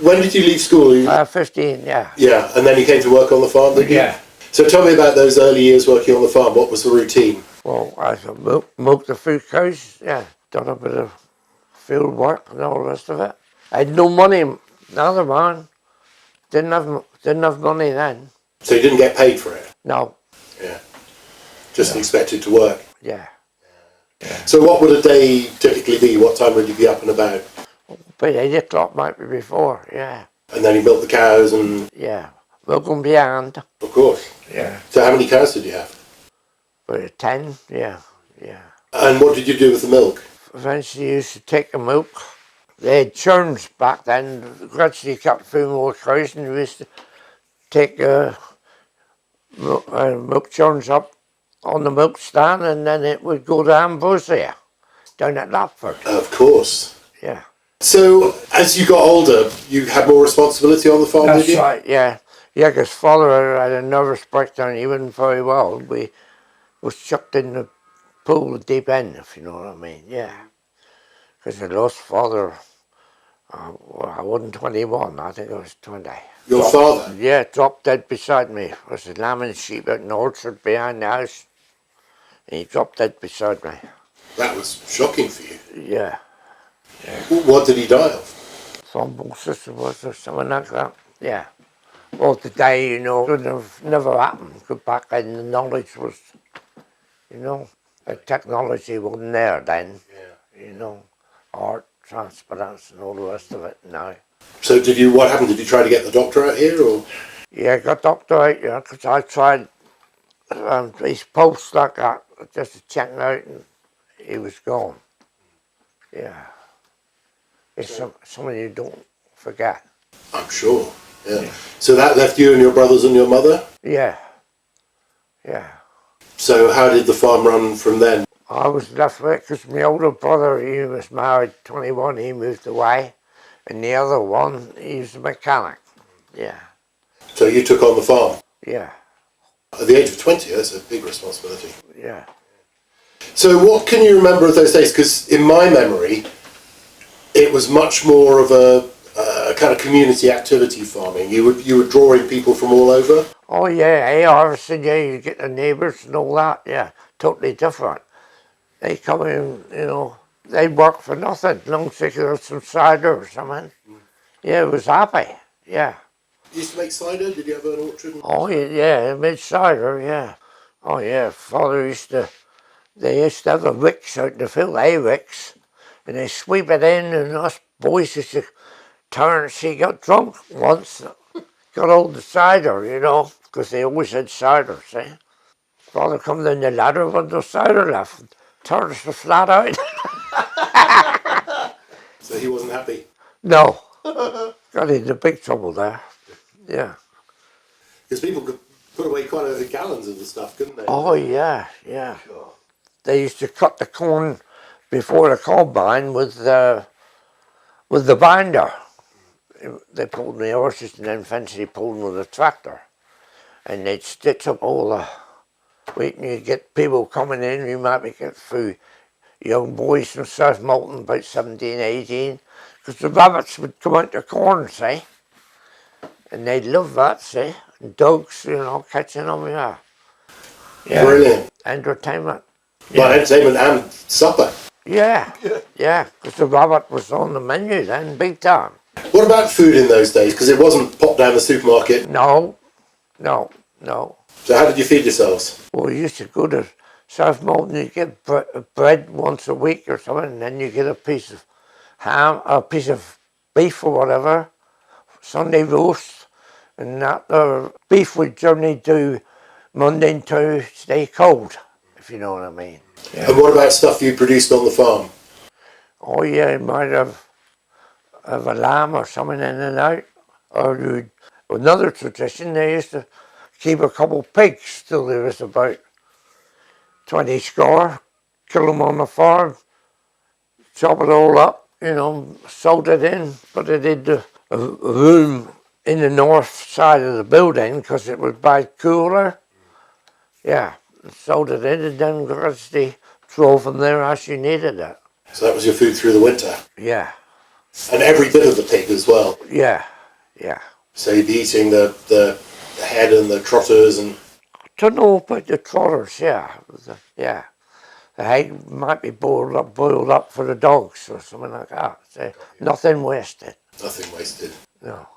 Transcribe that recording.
when did you leave school? 15, yeah. Yeah, and then you came to work on the farm, did you? Yeah. So tell me about those early years working on the farm. What was the routine? Well, I milked the food cows, yeah. Done a bit of field work and all the rest of it. I had no money, neither man. Didn't have money then. So you didn't get paid for it? No. Yeah. Just expected to work? Yeah. So what would a day typically be? What time would you be up and about? But 8 o'clock might be before, yeah. And then you milk the cows and... Yeah. Milk them behind. Of course. Yeah. So how many cows did you have? About 10, yeah. Yeah. And what did you do with the milk? Eventually you used to take the milk. They had churns back then. Gradually kept a few more cows and we used to take milk churns up on the milk stand and then it would go down Busia, down at Lapford. Of course. Yeah. So as you got older, you had more responsibility on the farm, did you? That's right, yeah. Yeah, because father had a nervous breakdown. He wasn't very well. We was chucked in the pool at deep end, if you know what I mean, yeah. Because I lost father, well, I wasn't 21, I think I was 20. Your father? Yeah, dropped dead beside me. There was a lambing sheep out in the orchard behind the house. And he dropped dead beside me. That was shocking for you. Yeah. What did he die of? Thrombosis was or something like that, yeah. Well, today, you know, it would have never happened. Because back then the knowledge was, you know, the technology wasn't there then. Yeah. You know, art, transparence and all the rest of it now. So what happened? Did you try to get the doctor out here or? Yeah, I got doctor out here because I tried these posts like that just to check him out and he was gone. Yeah. It's something you don't forget. I'm sure, yeah. So that left you and your brothers and your mother? Yeah. Yeah. So how did the farm run from then? I was left with it because my older brother, he was married, 21, he moved away. And the other one, he was a mechanic. Yeah. So you took on the farm? Yeah. At the age of 20, that's a big responsibility. Yeah. So what can you remember of those days? Because in my memory, it was much more of a kind of community activity farming. You were drawing people from all over? Oh yeah, hey, harvesting, yeah, you get the neighbours and all that, yeah. Totally different. They come in, you know, they work for nothing, long as they get some cider or something. Yeah, it was happy, yeah. You used to make cider? Did you have an orchard? Oh yeah, I made cider, yeah. Oh yeah, father they used to have the wicks out in the field, wicks, and they sweep it in and us boys used to turn. She got drunk once, got all the cider, you know, because they always had cider, see. Father come down the ladder with no cider left, and turned us flat out. So he wasn't happy? No, got into big trouble there, yeah. Because people could put away quite a gallons of the stuff, couldn't they? Oh yeah, yeah. Sure. They used to cut the corn before the combine with the binder. They pulled the horses and then eventually pulled them with a tractor. And they'd stitch up all the wheat and you get people coming in, you might be getting through young boys from South Moulton, about 17, 18, because the rabbits would come out the corn, see? And they'd love that, see? And dogs, you know, catching them, yeah. Brilliant. Entertainment. Well, entertainment and supper. Yeah, yeah, because the rabbit was on the menu then, big time. What about food in those days? Because it wasn't popped down the supermarket. No. So how did you feed yourselves? Well, we used to go to South Moulton, you get bread once a week or something, and then you get a piece of ham, a piece of beef or whatever, Sunday roast, and that beef would generally do Monday to stay cold, if you know what I mean. Yeah. And what about stuff you produced on the farm? Oh yeah, you might have a lamb or something in and out. Or another tradition, they used to keep a couple of pigs till there was about 20 score, kill them on the farm, chop it all up, you know, sewed it in, but they did a room in the north side of the building because it was by cooler. Yeah, sewed it in and then gradually drove them there as you needed it. So that was your food through the winter? Yeah. And every bit of the pig as well. Yeah, yeah. So you'd be eating the head and the trotters and... Don't know about the trotters, yeah. Yeah. The egg might be boiled up for the dogs or something like that. So nothing wasted. Nothing wasted. No.